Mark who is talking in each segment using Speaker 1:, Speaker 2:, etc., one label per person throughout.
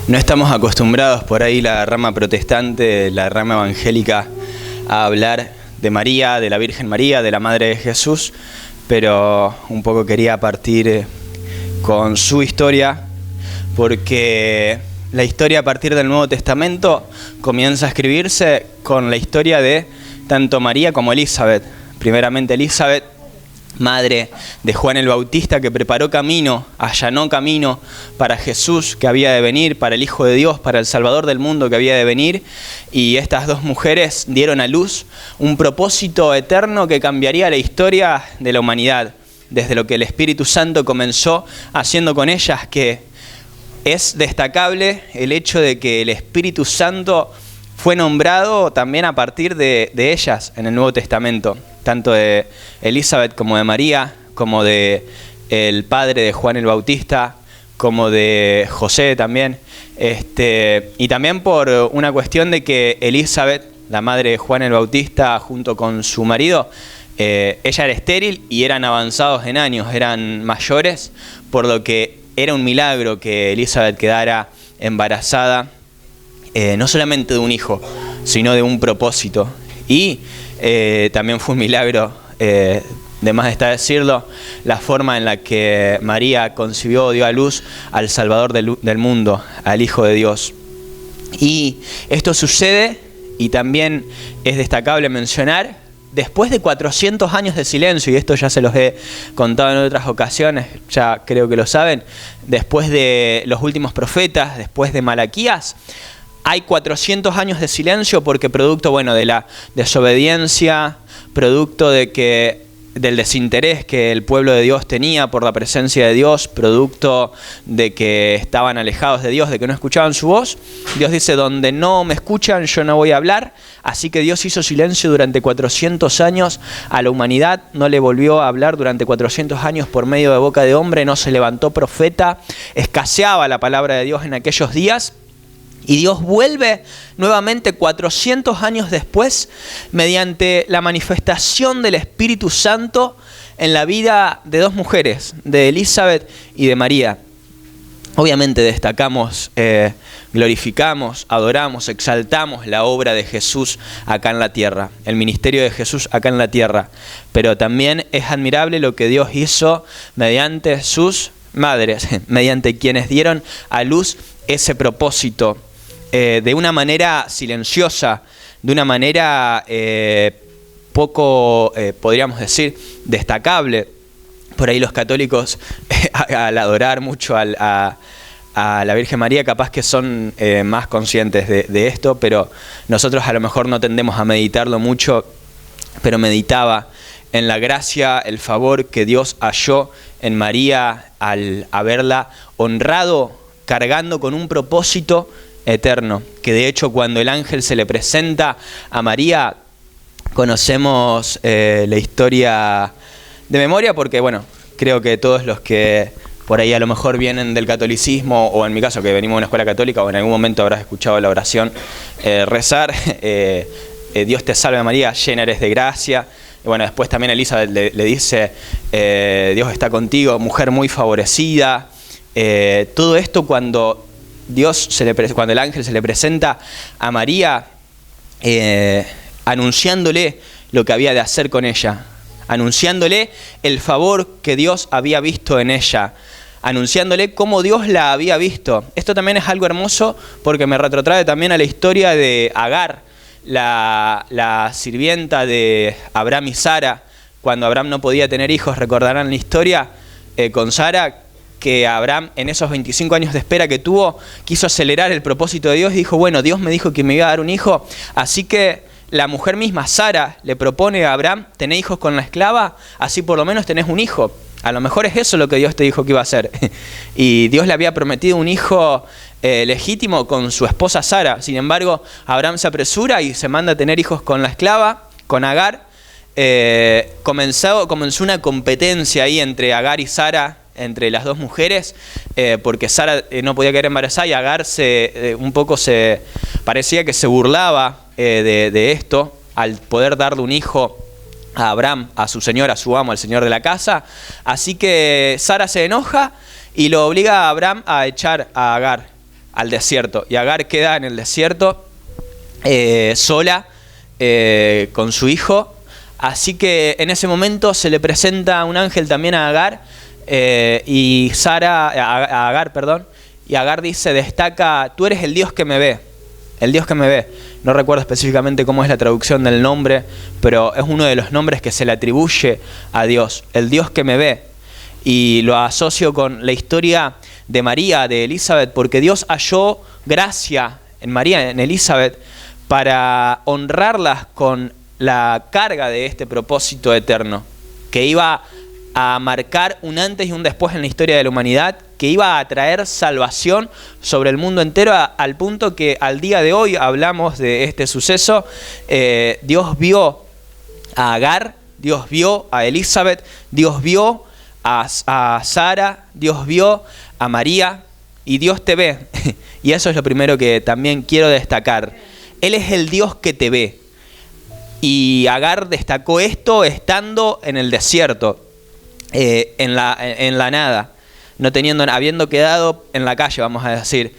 Speaker 1: No estamos acostumbrados por ahí la rama protestante, la rama evangélica, a hablar de María, de la Virgen María, de la Madre de Jesús, pero un poco quería partir con su historia, porque la historia a partir del Nuevo Testamento comienza a escribirse con la historia de tanto María como Elizabeth. Primeramente Elizabeth, madre de Juan el Bautista, que preparó camino, allanó camino para Jesús que había de venir, para el Hijo de Dios, para el Salvador del mundo que había de venir. Y estas dos mujeres dieron a luz un propósito eterno que cambiaría la historia de la humanidad, desde lo que el Espíritu Santo comenzó haciendo con ellas, que es destacable el hecho de que el Espíritu Santo fue nombrado también a partir de ellas en el Nuevo Testamento, tanto de Elizabeth como de María, como de el padre de Juan el Bautista, como de José también, y también por una cuestión de que Elizabeth, la madre de Juan el Bautista, junto con su marido, ella era estéril y eran avanzados en años, eran mayores, por lo que era un milagro que Elizabeth quedara embarazada, no solamente de un hijo, sino de un propósito. Y también fue un milagro, de más está decirlo, la forma en la que María concibió, dio a luz al Salvador del mundo, al Hijo de Dios. Y esto sucede, y también es destacable mencionar, después de 400 años de silencio, y esto ya se los he contado en otras ocasiones, ya creo que lo saben, después de los últimos profetas, después de Malaquías, hay 400 años de silencio porque producto, de la desobediencia, producto del desinterés que el pueblo de Dios tenía por la presencia de Dios, producto de que estaban alejados de Dios, de que no escuchaban su voz. Dios dice, donde no me escuchan, yo no voy a hablar. Así que Dios hizo silencio durante 400 años a la humanidad, no le volvió a hablar durante 400 años por medio de boca de hombre, no se levantó profeta, escaseaba la palabra de Dios en aquellos días. Y Dios vuelve nuevamente 400 años después mediante la manifestación del Espíritu Santo en la vida de dos mujeres, de Elizabeth y de María. Obviamente destacamos, glorificamos, adoramos, exaltamos la obra de Jesús acá en la tierra, el ministerio de Jesús acá en la tierra. Pero también es admirable lo que Dios hizo mediante sus madres, mediante quienes dieron a luz ese propósito. De una manera silenciosa, de una manera poco, podríamos decir, destacable. Por ahí los católicos, al adorar mucho a la Virgen María, capaz que son más conscientes de esto, pero nosotros a lo mejor no tendemos a meditarlo mucho, pero meditaba en la gracia, el favor que Dios halló en María al haberla honrado, cargando con un propósito eterno, que de hecho cuando el ángel se le presenta a María, conocemos la historia de memoria, porque creo que todos los que por ahí a lo mejor vienen del catolicismo, o en mi caso que venimos de una escuela católica, o en algún momento habrás escuchado la oración rezar, Dios te salve María, llena eres de gracia. Después también Elizabeth le dice, Dios está contigo, mujer muy favorecida. Todo esto cuando cuando el ángel se le presenta a María, anunciándole lo que había de hacer con ella, anunciándole el favor que Dios había visto en ella, anunciándole cómo Dios la había visto. Esto también es algo hermoso porque me retrotrae también a la historia de Agar, la sirvienta de Abraham y Sara. Cuando Abraham no podía tener hijos, recordarán la historia con Sara, que Abraham en esos 25 años de espera que tuvo, quiso acelerar el propósito de Dios y dijo, Dios me dijo que me iba a dar un hijo, así que la mujer misma, Sara, le propone a Abraham, tenés hijos con la esclava, así por lo menos tenés un hijo. A lo mejor es eso lo que Dios te dijo que iba a hacer. Y Dios le había prometido un hijo legítimo con su esposa Sara. Sin embargo, Abraham se apresura y se manda a tener hijos con la esclava, con Agar. Comenzó una competencia ahí entre Agar y Sara, entre las dos mujeres, porque Sara no podía quedar embarazada y Agar parecía que se burlaba de esto al poder darle un hijo a Abraham, a su señor, a su amo, al señor de la casa. Así que Sara se enoja y lo obliga a Abraham a echar a Agar. al desierto. Y Agar queda en el desierto sola con su hijo. Así que en ese momento se le presenta un ángel también a Agar, a Agar, perdón, y Agar destaca, tú eres el Dios que me ve, el Dios que me ve. No recuerdo específicamente cómo es la traducción del nombre, pero es uno de los nombres que se le atribuye a Dios, el Dios que me ve. Y lo asocio con la historia de María, de Elizabeth, porque Dios halló gracia en María, en Elizabeth, para honrarlas con la carga de este propósito eterno, que iba a marcar un antes y un después en la historia de la humanidad, que iba a traer salvación sobre el mundo entero, al punto que al día de hoy hablamos de este suceso. Dios vio a Agar, Dios vio a Elizabeth, Dios vio a Sara, Dios vio a María, y Dios te ve. Y eso es lo primero que también quiero destacar. Él es el Dios que te ve. Y Agar destacó esto estando en el desierto, en la nada, habiendo quedado en la calle, vamos a decir,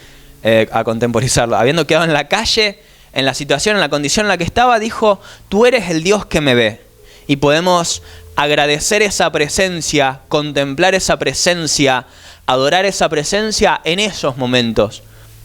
Speaker 1: a contemporizarlo, habiendo quedado en la calle, en la situación, en la condición en la que estaba, dijo, tú eres el Dios que me ve. Y podemos agradecer esa presencia, contemplar esa presencia, adorar esa presencia en esos momentos.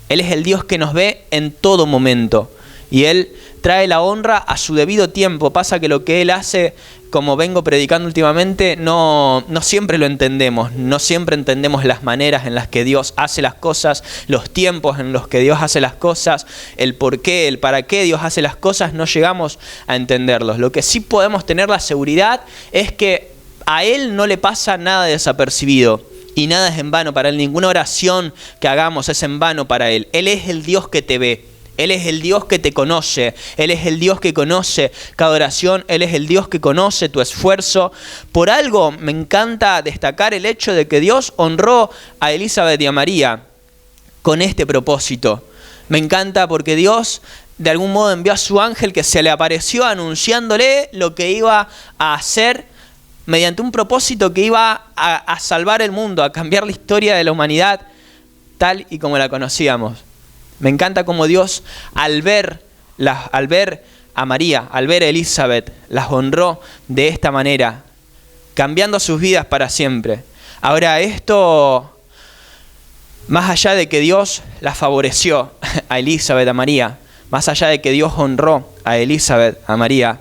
Speaker 1: Él es el Dios que nos ve en todo momento. Y Él trae la honra a su debido tiempo. Pasa que lo que Él hace, como vengo predicando últimamente, no siempre lo entendemos. No siempre entendemos las maneras en las que Dios hace las cosas, los tiempos en los que Dios hace las cosas, el por qué, el para qué Dios hace las cosas, no llegamos a entenderlos. Lo que sí podemos tener la seguridad es que a Él no le pasa nada desapercibido. Y nada es en vano para Él. Ninguna oración que hagamos es en vano para Él. Él es el Dios que te ve. Él es el Dios que te conoce, Él es el Dios que conoce cada oración, Él es el Dios que conoce tu esfuerzo. Por algo me encanta destacar el hecho de que Dios honró a Elizabeth y a María con este propósito. Me encanta porque Dios de algún modo envió a su ángel que se le apareció anunciándole lo que iba a hacer mediante un propósito que iba a salvar el mundo, a cambiar la historia de la humanidad tal y como la conocíamos. Me encanta cómo Dios, al ver a María, al ver a Elizabeth, las honró de esta manera, cambiando sus vidas para siempre. Ahora, esto, más allá de que Dios las favoreció a Elizabeth, a María, más allá de que Dios honró a Elizabeth, a María,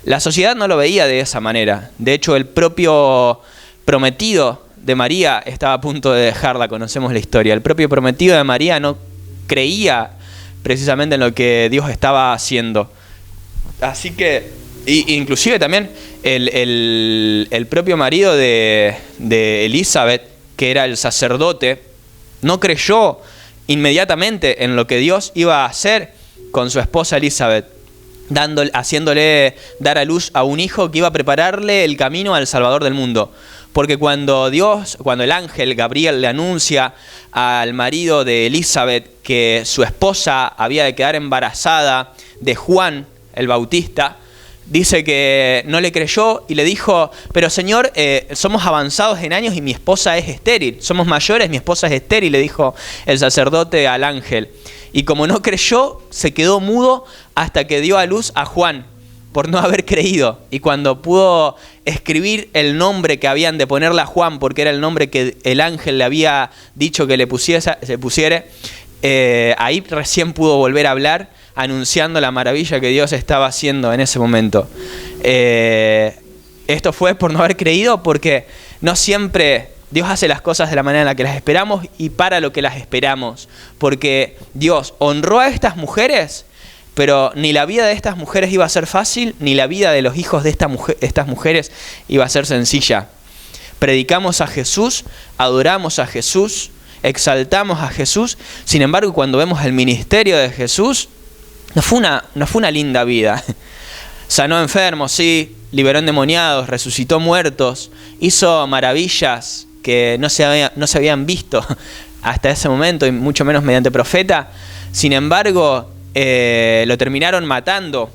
Speaker 1: la sociedad no lo veía de esa manera. De hecho, el propio prometido de María estaba a punto de dejarla, conocemos la historia. El propio prometido de María no creía precisamente en lo que Dios estaba haciendo. Así que, inclusive también el propio marido de Elizabeth, que era el sacerdote, no creyó inmediatamente en lo que Dios iba a hacer con su esposa Elizabeth, haciéndole dar a luz a un hijo que iba a prepararle el camino al Salvador del mundo. Porque cuando el ángel Gabriel le anuncia al marido de Elizabeth que su esposa había de quedar embarazada de Juan el Bautista, dice que no le creyó y le dijo, pero Señor, somos avanzados en años y mi esposa es estéril, somos mayores, mi esposa es estéril, le dijo el sacerdote al ángel. Y como no creyó, se quedó mudo hasta que dio a luz a Juan, por no haber creído. Y cuando pudo escribir el nombre que habían de ponerle a Juan, porque era el nombre que el ángel le había dicho que se pusiera, ahí recién pudo volver a hablar, anunciando la maravilla que Dios estaba haciendo en ese momento. Esto fue por no haber creído, porque no siempre Dios hace las cosas de la manera en la que las esperamos y para lo que las esperamos. Porque Dios honró a estas mujeres, pero ni la vida de estas mujeres iba a ser fácil, ni la vida de los hijos de estas mujeres iba a ser sencilla. Predicamos a Jesús, adoramos a Jesús, exaltamos a Jesús. Sin embargo, cuando vemos el ministerio de Jesús, no fue una linda vida. Sanó enfermos, sí, liberó endemoniados, resucitó muertos, hizo maravillas que no se habían visto hasta ese momento, y mucho menos mediante profeta. Sin embargo, lo terminaron matando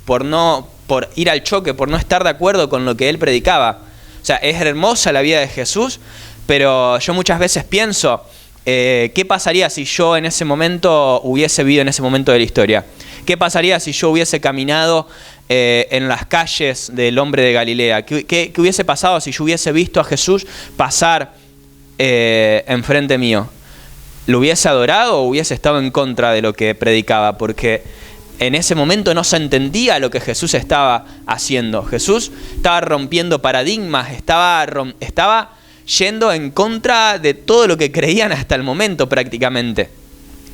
Speaker 1: por ir al choque, por no estar de acuerdo con lo que él predicaba. O sea, es hermosa la vida de Jesús, pero yo muchas veces pienso ¿qué pasaría si yo en ese momento hubiese vivido en ese momento de la historia? ¿Qué pasaría si yo hubiese caminado en las calles del hombre de Galilea? ¿Qué hubiese pasado si yo hubiese visto a Jesús pasar enfrente mío? ¿Lo hubiese adorado o hubiese estado en contra de lo que predicaba? Porque en ese momento no se entendía lo que Jesús estaba haciendo. Jesús estaba rompiendo paradigmas, estaba yendo en contra de todo lo que creían hasta el momento prácticamente.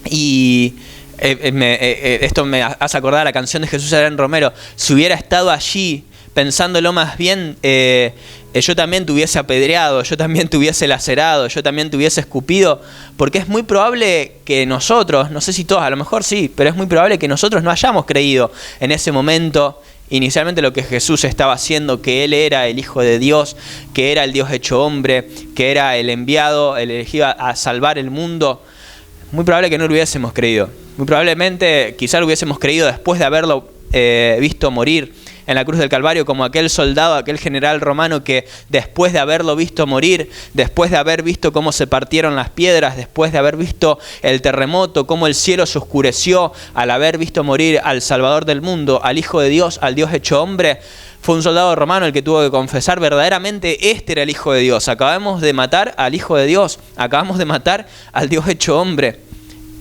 Speaker 1: Y esto me hace acordar a la canción de Jesús Adrián Romero. Si hubiera estado allí pensándolo más bien, yo también te hubiese apedreado, yo también te hubiese lacerado, yo también te hubiese escupido, porque es muy probable que nosotros, no sé si todos, a lo mejor sí, pero es muy probable que nosotros no hayamos creído en ese momento inicialmente lo que Jesús estaba haciendo, que Él era el Hijo de Dios, que era el Dios hecho hombre, que era el enviado, el elegido a salvar el mundo. Muy probable que no lo hubiésemos creído. Muy probablemente quizá lo hubiésemos creído después de haberlo visto morir en la cruz del Calvario, como aquel soldado, aquel general romano que después de haberlo visto morir, después de haber visto cómo se partieron las piedras, después de haber visto el terremoto, cómo el cielo se oscureció al haber visto morir al Salvador del mundo, al Hijo de Dios, al Dios hecho hombre, fue un soldado romano el que tuvo que confesar verdaderamente este era el Hijo de Dios. Acabamos de matar al Hijo de Dios, acabamos de matar al Dios hecho hombre.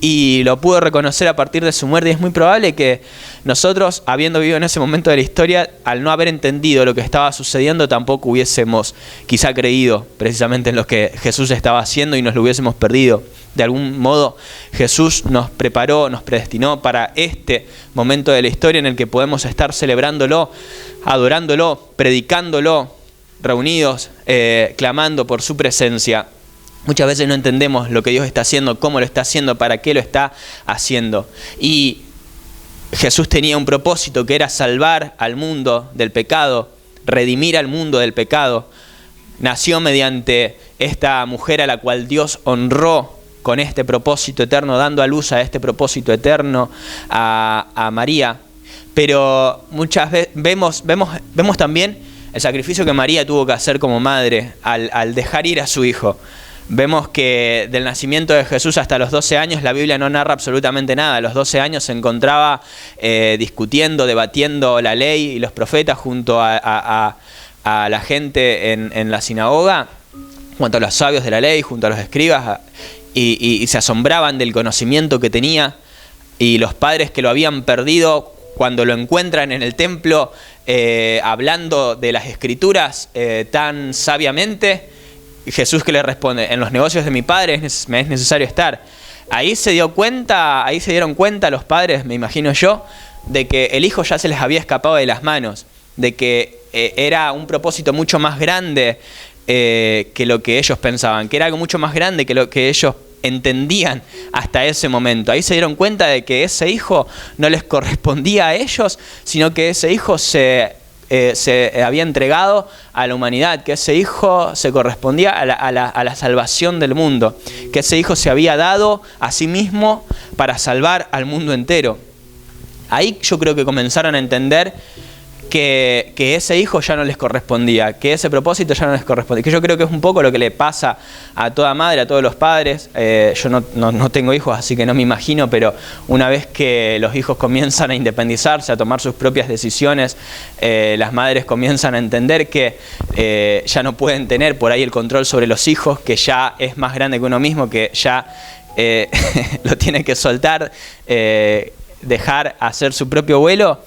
Speaker 1: Y lo pudo reconocer a partir de su muerte. Y es muy probable que nosotros, habiendo vivido en ese momento de la historia, al no haber entendido lo que estaba sucediendo, tampoco hubiésemos quizá creído precisamente en lo que Jesús estaba haciendo y nos lo hubiésemos perdido. De algún modo Jesús nos preparó, nos predestinó para este momento de la historia en el que podemos estar celebrándolo, adorándolo, predicándolo, reunidos, clamando por su presencia. Muchas veces no entendemos lo que Dios está haciendo, cómo lo está haciendo, para qué lo está haciendo. Y Jesús tenía un propósito que era salvar al mundo del pecado, redimir al mundo del pecado. Nació mediante esta mujer a la cual Dios honró con este propósito eterno, dando a luz a este propósito eterno a María. Pero muchas veces vemos también el sacrificio que María tuvo que hacer como madre al dejar ir a su hijo. Vemos que del nacimiento de Jesús hasta los 12 años la Biblia no narra absolutamente nada. A los 12 años se encontraba discutiendo, debatiendo la ley y los profetas junto a la gente en la sinagoga, junto a los sabios de la ley, junto a los escribas, y se asombraban del conocimiento que tenía. Y los padres que lo habían perdido, cuando lo encuentran en el templo hablando de las escrituras tan sabiamente, Jesús que le responde: en los negocios de mi padre me es necesario estar. Ahí se dieron cuenta los padres, me imagino yo, de que el hijo ya se les había escapado de las manos, de que era un propósito mucho más grande que lo que ellos pensaban, que era algo mucho más grande que lo que ellos entendían hasta ese momento. Ahí se dieron cuenta de que ese hijo no les correspondía a ellos, sino que ese hijo se había entregado a la humanidad, que ese hijo se correspondía a la salvación del mundo, que ese hijo se había dado a sí mismo para salvar al mundo entero. Ahí yo creo que comenzaron a entender que ese hijo ya no les correspondía, que ese propósito ya no les correspondía, que yo creo que es un poco lo que le pasa a toda madre, a todos los padres. Yo no tengo hijos, así que no me imagino, pero una vez que los hijos comienzan a independizarse, a tomar sus propias decisiones, las madres comienzan a entender que ya no pueden tener por ahí el control sobre los hijos, que ya es más grande que uno mismo, que ya lo tiene que soltar, dejar hacer su propio vuelo.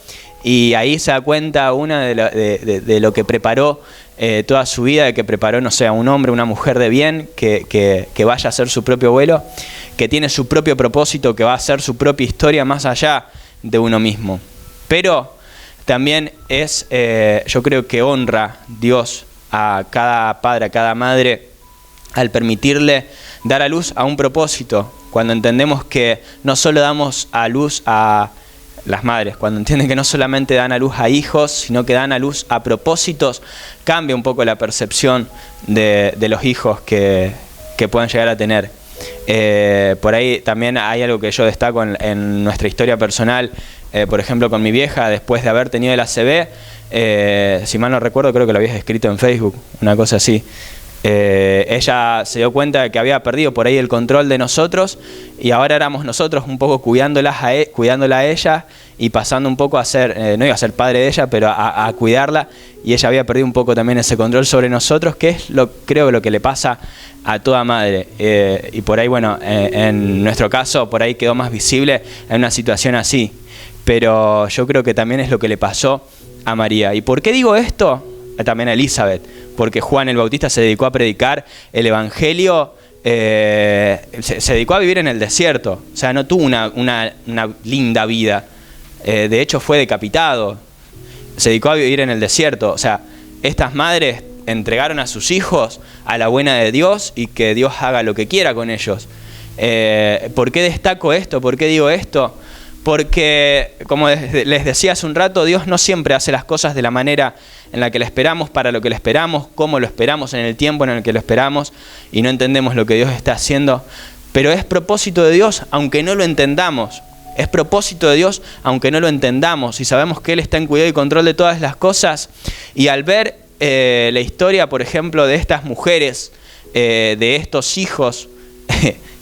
Speaker 1: Y ahí se da cuenta una de lo que preparó toda su vida, de que preparó, no sé, a un hombre, una mujer de bien, que vaya a hacer su propio vuelo, que tiene su propio propósito, que va a hacer su propia historia más allá de uno mismo. Pero también yo creo que honra Dios a cada padre, a cada madre, al permitirle dar a luz a un propósito. Cuando entendemos que no solo damos a luz a las madres, cuando entienden que no solamente dan a luz a hijos, sino que dan a luz a propósitos, cambia un poco la percepción de los hijos que puedan llegar a tener. Por ahí también hay algo que yo destaco en nuestra historia personal, por ejemplo con mi vieja, después de haber tenido el ACV, si mal no recuerdo creo que lo habías escrito en Facebook, una cosa así. Ella se dio cuenta de que había perdido por ahí el control de nosotros y ahora éramos nosotros un poco cuidándola a ella y pasando un poco a ser, no iba a ser padre de ella, pero a cuidarla, y ella había perdido un poco también ese control sobre nosotros, que es creo lo que le pasa a toda madre. Y por ahí, bueno, en nuestro caso por ahí quedó más visible en una situación así, pero yo creo que también es lo que le pasó a María. ¿Y por qué digo esto? También a Elizabeth, porque Juan el Bautista se dedicó a predicar el Evangelio, se dedicó a vivir en el desierto, o sea, no tuvo una linda vida, de hecho fue decapitado, se dedicó a vivir en el desierto. O sea, estas madres entregaron a sus hijos a la buena de Dios y que Dios haga lo que quiera con ellos. ¿Por qué destaco esto? ¿Por qué digo esto? Porque, como les decía hace un rato, Dios no siempre hace las cosas de la manera en la que le esperamos, para lo que le esperamos, cómo lo esperamos, en el tiempo en el que lo esperamos, y no entendemos lo que Dios está haciendo. Pero es propósito de Dios, aunque no lo entendamos. Es propósito de Dios, aunque no lo entendamos. Y sabemos que Él está en cuidado y control de todas las cosas. Y al ver la historia, por ejemplo, de estas mujeres, de estos hijos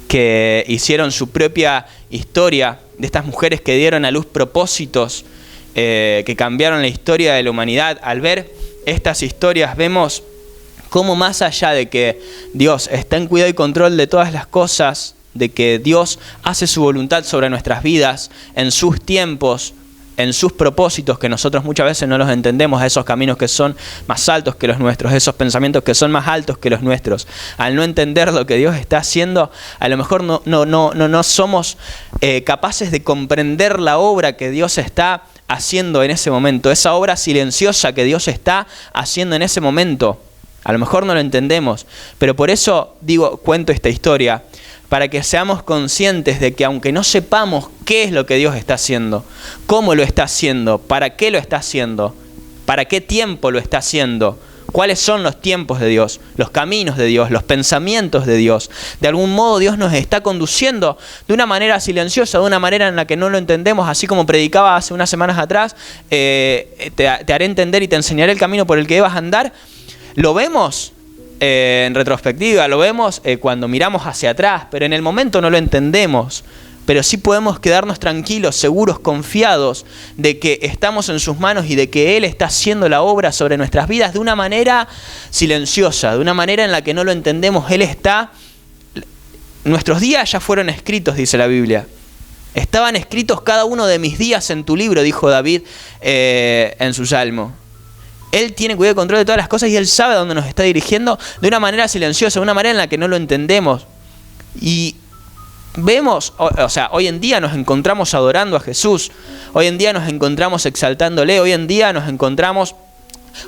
Speaker 1: que hicieron su propia historia, de estas mujeres que dieron a luz propósitos, que cambiaron la historia de la humanidad. Al ver estas historias vemos cómo, más allá de que Dios está en cuidado y control de todas las cosas, de que Dios hace su voluntad sobre nuestras vidas, en sus tiempos, en sus propósitos, que nosotros muchas veces no los entendemos, a esos caminos que son más altos que los nuestros, esos pensamientos que son más altos que los nuestros. Al no entender lo que Dios está haciendo, a lo mejor no somos capaces de comprender la obra que Dios está haciendo en ese momento, esa obra silenciosa que Dios está haciendo en ese momento. A lo mejor no lo entendemos, pero por eso cuento esta historia, para que seamos conscientes de que aunque no sepamos qué es lo que Dios está haciendo, cómo lo está haciendo, para qué lo está haciendo, para qué tiempo lo está haciendo, cuáles son los tiempos de Dios, los caminos de Dios, los pensamientos de Dios, de algún modo Dios nos está conduciendo de una manera silenciosa, de una manera en la que no lo entendemos, así como predicaba hace unas semanas atrás, te haré entender y te enseñaré el camino por el que debas andar. Lo vemos en retrospectiva, lo vemos cuando miramos hacia atrás, pero en el momento no lo entendemos. Pero sí podemos quedarnos tranquilos, seguros, confiados de que estamos en sus manos y de que Él está haciendo la obra sobre nuestras vidas de una manera silenciosa, de una manera en la que no lo entendemos. Él está... Nuestros días ya fueron escritos, dice la Biblia. Estaban escritos cada uno de mis días en tu libro, dijo David en su salmo. Él tiene cuidado y control de todas las cosas y Él sabe a dónde nos está dirigiendo de una manera silenciosa, de una manera en la que no lo entendemos. Y vemos, o sea, hoy en día nos encontramos adorando a Jesús, hoy en día nos encontramos exaltándole, hoy en día nos encontramos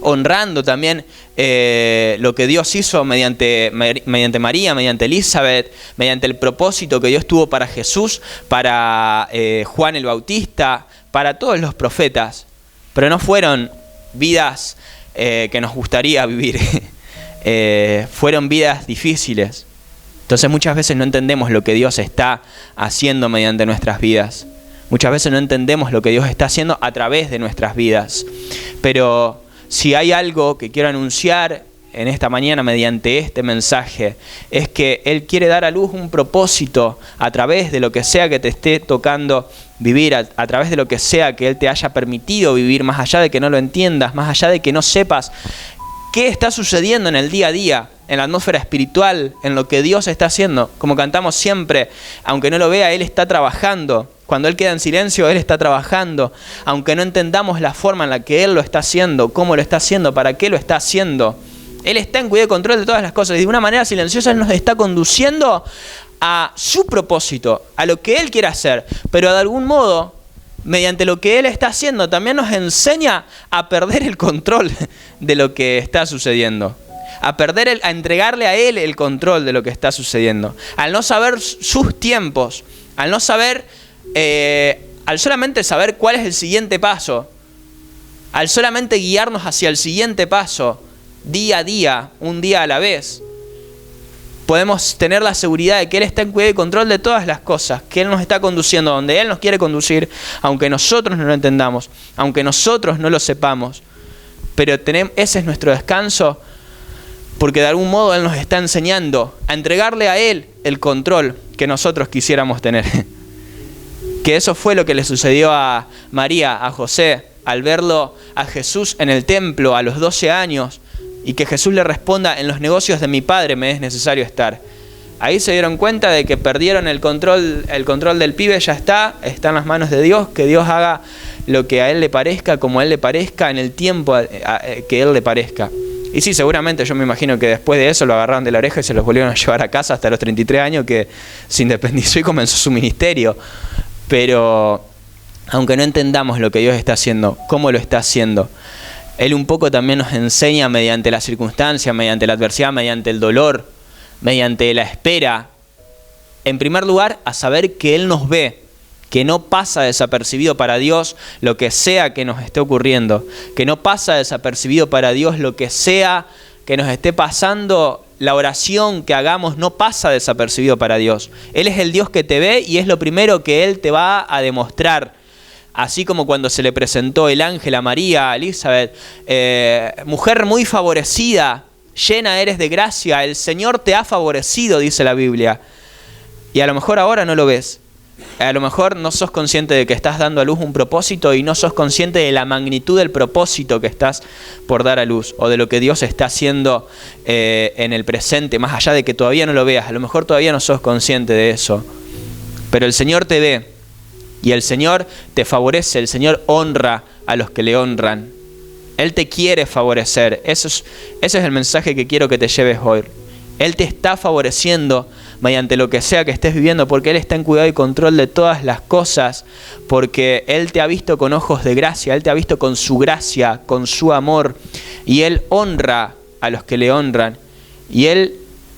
Speaker 1: honrando también lo que Dios hizo mediante María, mediante Elizabeth, mediante el propósito que Dios tuvo para Jesús, para Juan el Bautista, para todos los profetas. Pero no fueron vidas que nos gustaría vivir, fueron vidas difíciles. Entonces muchas veces no entendemos lo que Dios está haciendo mediante nuestras vidas. Muchas veces no entendemos lo que Dios está haciendo a través de nuestras vidas. Pero si hay algo que quiero anunciar en esta mañana mediante este mensaje, es que Él quiere dar a luz un propósito a través de lo que sea que te esté tocando vivir, a través de lo que sea que Él te haya permitido vivir, más allá de que no lo entiendas, más allá de que no sepas qué está sucediendo en el día a día, en la atmósfera espiritual, en lo que Dios está haciendo. Como cantamos siempre, aunque no lo vea, Él está trabajando. Cuando Él queda en silencio, Él está trabajando. Aunque no entendamos la forma en la que Él lo está haciendo, cómo lo está haciendo, para qué lo está haciendo, Él está en cuidado y control de todas las cosas. Y de una manera silenciosa Él nos está conduciendo a su propósito, a lo que Él quiere hacer. Pero de algún modo, mediante lo que Él está haciendo, también nos enseña a perder el control de lo que está sucediendo. A entregarle a Él el control de lo que está sucediendo. Al no saber sus tiempos, al no saber, al solamente saber cuál es el siguiente paso, al solamente guiarnos hacia el siguiente paso, día a día, un día a la vez, podemos tener la seguridad de que Él está en cuidado y control de todas las cosas, que Él nos está conduciendo donde Él nos quiere conducir, aunque nosotros no lo entendamos, aunque nosotros no lo sepamos. Pero ese es nuestro descanso, Porque de algún modo Él nos está enseñando a entregarle a Él el control que nosotros quisiéramos tener. Que eso fue lo que le sucedió a María, a José, al verlo a Jesús en el templo a los 12 años, y que Jesús le responda: en los negocios de mi Padre me es necesario estar. Ahí se dieron cuenta de que perdieron el control del pibe. Ya está en las manos de Dios, que Dios haga lo que a Él le parezca, como a Él le parezca, en el tiempo que Él le parezca. Y sí, seguramente yo me imagino que después de eso lo agarraron de la oreja y se los volvieron a llevar a casa hasta los 33 años que se independizó y comenzó su ministerio. Pero aunque no entendamos lo que Dios está haciendo, cómo lo está haciendo, Él un poco también nos enseña mediante la circunstancia, mediante la adversidad, mediante el dolor, mediante la espera, en primer lugar, a saber que Él nos ve, que no pasa desapercibido para Dios lo que sea que nos esté ocurriendo, que no pasa desapercibido para Dios lo que sea que nos esté pasando. La oración que hagamos no pasa desapercibido para Dios. Él es el Dios que te ve y es lo primero que Él te va a demostrar. Así como cuando se le presentó el ángel a María, a Elizabeth, mujer muy favorecida, llena eres de gracia, el Señor te ha favorecido, dice la Biblia. Y a lo mejor ahora no lo ves. A lo mejor no sos consciente de que estás dando a luz un propósito y no sos consciente de la magnitud del propósito que estás por dar a luz, o de lo que Dios está haciendo en el presente, más allá de que todavía no lo veas. A lo mejor todavía no sos consciente de eso. Pero el Señor te ve y el Señor te favorece, el Señor honra a los que le honran. Él te quiere favorecer. Ese es el mensaje que quiero que te lleves hoy. Él te está favoreciendo mediante lo que sea que estés viviendo, porque Él está en cuidado y control de todas las cosas, porque Él te ha visto con ojos de gracia, Él te ha visto con su gracia, con su amor, y Él honra a los que le honran. Y Él,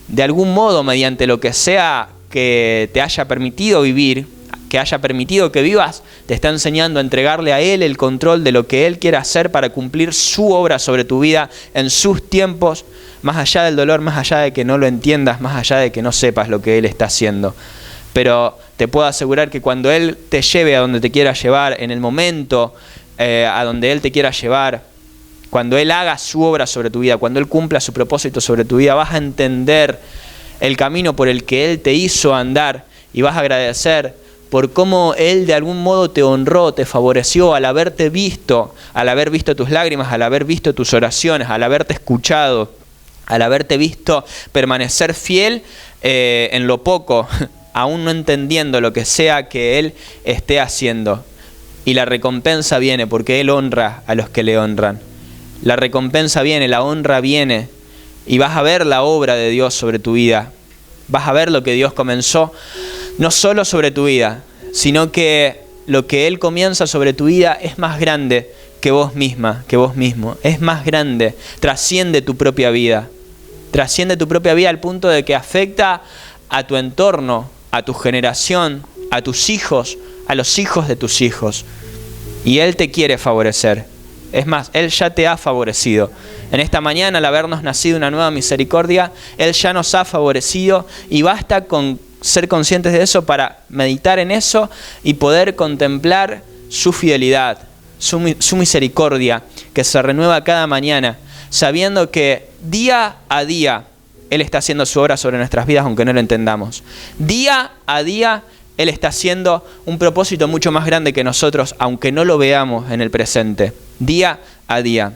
Speaker 1: de algún modo, mediante lo que sea que te haya permitido vivir, que haya permitido que vivas, te está enseñando a entregarle a Él el control de lo que Él quiere hacer para cumplir su obra sobre tu vida en sus tiempos, más allá del dolor, más allá de que no lo entiendas, más allá de que no sepas lo que Él está haciendo. Pero te puedo asegurar que cuando Él te lleve a donde te quiera llevar, en el momento a donde Él te quiera llevar, cuando Él haga su obra sobre tu vida, cuando Él cumpla su propósito sobre tu vida, vas a entender el camino por el que Él te hizo andar y vas a agradecer por cómo Él de algún modo te honró, te favoreció al haberte visto, al haber visto tus lágrimas, al haber visto tus oraciones, al haberte escuchado, al haberte visto permanecer fiel en lo poco, aún no entendiendo lo que sea que Él esté haciendo. Y la recompensa viene porque Él honra a los que le honran. La recompensa viene, la honra viene, y vas a ver la obra de Dios sobre tu vida. Vas a ver lo que Dios comenzó, no solo sobre tu vida, sino que lo que Él comienza sobre tu vida es más grande que vos misma, que vos mismo. Es más grande, trasciende tu propia vida. Trasciende tu propia vida al punto de que afecta a tu entorno, a tu generación, a tus hijos, a los hijos de tus hijos. Y Él te quiere favorecer. Es más, Él ya te ha favorecido. En esta mañana, al habernos nacido una nueva misericordia, Él ya nos ha favorecido, y basta con ser conscientes de eso para meditar en eso y poder contemplar su fidelidad, su misericordia, que se renueva cada mañana, sabiendo que día a día Él está haciendo su obra sobre nuestras vidas, aunque no lo entendamos. Día a día Él está haciendo un propósito mucho más grande que nosotros, aunque no lo veamos en el presente. Día a día.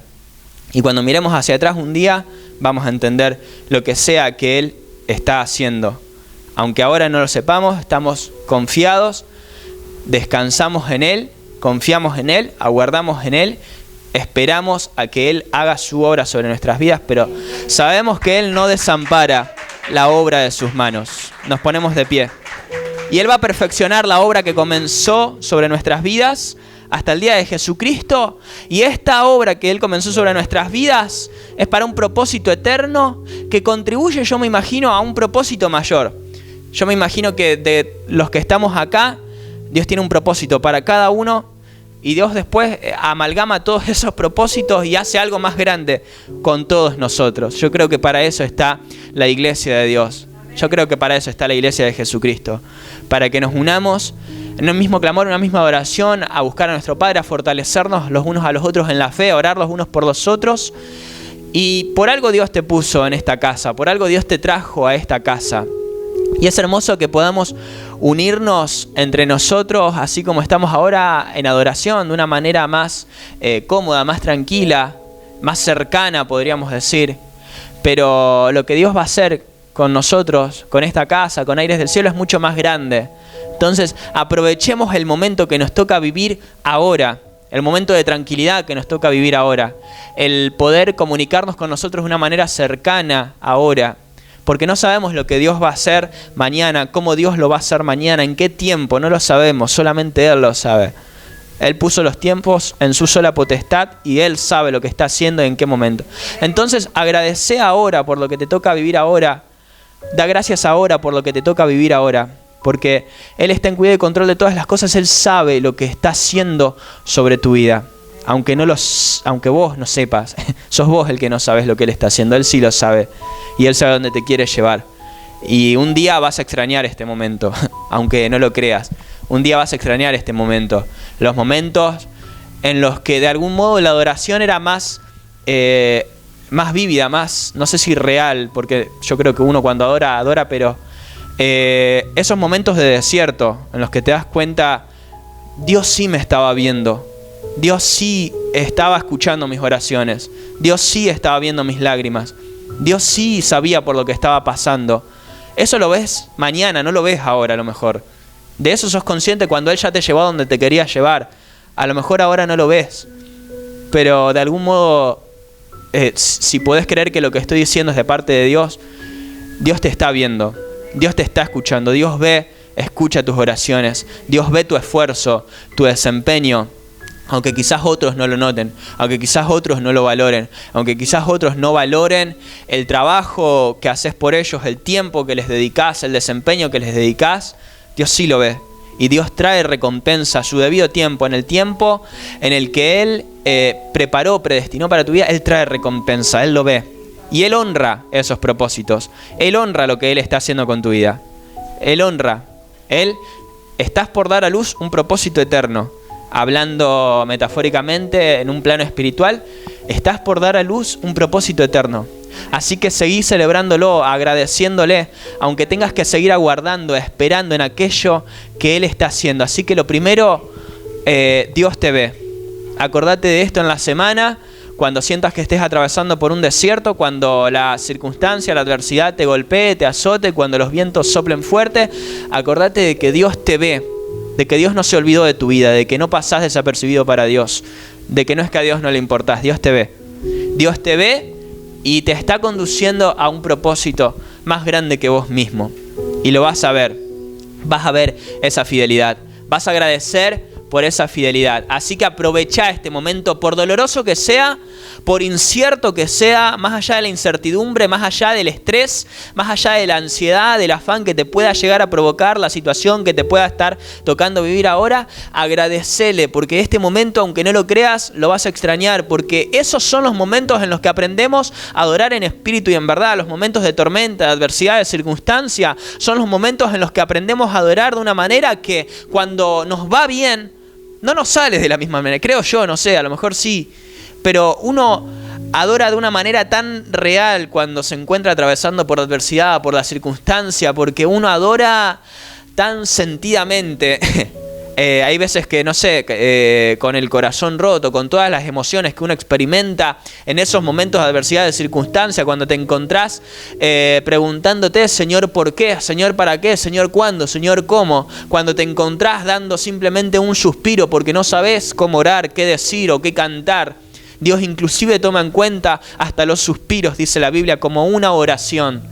Speaker 1: Y cuando miremos hacia atrás un día, vamos a entender lo que sea que Él está haciendo. Aunque ahora no lo sepamos, estamos confiados, descansamos en Él, confiamos en Él, aguardamos en Él, esperamos a que Él haga su obra sobre nuestras vidas, pero sabemos que Él no desampara la obra de sus manos. Nos ponemos de pie. Y Él va a perfeccionar la obra que comenzó sobre nuestras vidas hasta el día de Jesucristo. Y esta obra que Él comenzó sobre nuestras vidas es para un propósito eterno que contribuye, yo me imagino, a un propósito mayor. Yo me imagino que de los que estamos acá, Dios tiene un propósito para cada uno, y Dios después amalgama todos esos propósitos y hace algo más grande con todos nosotros. Yo creo que para eso está la iglesia de Dios. Yo creo que para eso está la iglesia de Jesucristo. Para que nos unamos en un mismo clamor, en una misma oración, a buscar a nuestro Padre, a fortalecernos los unos a los otros en la fe, a orar los unos por los otros, Y por algo Dios te puso en esta casa, por algo Dios te trajo a esta casa. Y es hermoso que podamos unirnos entre nosotros, así como estamos ahora en adoración, de una manera más cómoda, más tranquila, más cercana, podríamos decir. Pero lo que Dios va a hacer con nosotros, con esta casa, con Aires del Cielo, es mucho más grande. Entonces, aprovechemos el momento que nos toca vivir ahora, el momento de tranquilidad que nos toca vivir ahora, el poder comunicarnos con nosotros de una manera cercana ahora, porque no sabemos lo que Dios va a hacer mañana, cómo Dios lo va a hacer mañana, en qué tiempo, no lo sabemos, solamente Él lo sabe. Él puso los tiempos en su sola potestad y Él sabe lo que está haciendo y en qué momento. Entonces, agradece ahora por lo que te toca vivir ahora, da gracias ahora por lo que te toca vivir ahora, porque Él está en cuidado y control de todas las cosas. Él sabe lo que está haciendo sobre tu vida. Aunque vos no sepas, sos vos el que no sabes lo que Él está haciendo. Él sí lo sabe y Él sabe dónde te quiere llevar. Y un día vas a extrañar este momento, aunque no lo creas. Un día vas a extrañar este momento. Los momentos en los que de algún modo la adoración era más vívida, más, no sé si real, porque yo creo que uno cuando adora, pero esos momentos de desierto en los que te das cuenta, Dios sí me estaba viendo, Dios sí estaba escuchando mis oraciones, Dios sí estaba viendo mis lágrimas, Dios sí sabía por lo que estaba pasando. Eso lo ves mañana, no lo ves ahora a lo mejor. De eso sos consciente cuando Él ya te llevó a donde te quería llevar. A lo mejor ahora no lo ves, pero de algún modo, si podés creer que lo que estoy diciendo es de parte de Dios, Dios te está viendo, Dios te está escuchando, Dios escucha tus oraciones, Dios ve tu esfuerzo, tu desempeño, aunque quizás otros no lo noten, aunque quizás otros no lo valoren, aunque quizás otros no valoren el trabajo que haces por ellos, el tiempo que les dedicás, el desempeño que les dedicás, Dios sí lo ve. Y Dios trae recompensa a su debido tiempo. En el tiempo en el que Él predestinó para tu vida, Él trae recompensa, Él lo ve. Y Él honra esos propósitos. Él honra lo que Él está haciendo con tu vida. Él honra. Estás por dar a luz un propósito eterno. Hablando metafóricamente en un plano espiritual, estás por dar a luz un propósito eterno. Así que seguí celebrándolo, agradeciéndole, aunque tengas que seguir aguardando, esperando en aquello que Él está haciendo. Así que lo primero, Dios te ve. Acordate de esto en la semana, cuando sientas que estés atravesando por un desierto, cuando la circunstancia, la adversidad te golpee, te azote, cuando los vientos soplen fuerte, acordate de que Dios te ve, de que Dios no se olvidó de tu vida, de que no pasás desapercibido para Dios, de que no es que a Dios no le importás, Dios te ve. Dios te ve y te está conduciendo a un propósito más grande que vos mismo. Y lo vas a ver esa fidelidad, vas a agradecer por esa fidelidad. Así que aprovecha este momento, por doloroso que sea, por incierto que sea, más allá de la incertidumbre, más allá del estrés, más allá de la ansiedad, del afán que te pueda llegar a provocar la situación que te pueda estar tocando vivir ahora, agradecele, porque este momento, aunque no lo creas, lo vas a extrañar, porque esos son los momentos en los que aprendemos a adorar en espíritu y en verdad. Los momentos de tormenta, de adversidad, de circunstancia, son los momentos en los que aprendemos a adorar de una manera que cuando nos va bien, no nos sale de la misma manera, creo yo, no sé, a lo mejor sí, pero uno adora de una manera tan real cuando se encuentra atravesando por adversidad, por la circunstancia, porque uno adora tan sentidamente. Hay veces que, no sé, con el corazón roto, con todas las emociones que uno experimenta en esos momentos de adversidad, de circunstancia, cuando te encontrás preguntándote, Señor, ¿por qué? Señor, ¿para qué? Señor, ¿cuándo? Señor, ¿cómo? Cuando te encontrás dando simplemente un suspiro porque no sabés cómo orar, qué decir o qué cantar. Dios inclusive toma en cuenta hasta los suspiros, dice la Biblia, como una oración.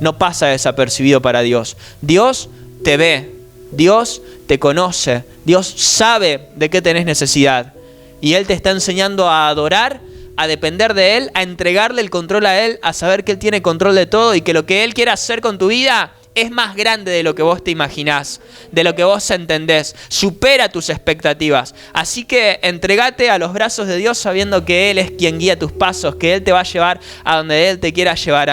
Speaker 1: No pasa desapercibido para Dios. Dios te ve. Dios te conoce, Dios sabe de qué tenés necesidad y Él te está enseñando a adorar, a depender de Él, a entregarle el control a Él, a saber que Él tiene control de todo y que lo que Él quiere hacer con tu vida es más grande de lo que vos te imaginás, de lo que vos entendés, supera tus expectativas. Así que entregate a los brazos de Dios sabiendo que Él es quien guía tus pasos, que Él te va a llevar a donde Él te quiera llevar.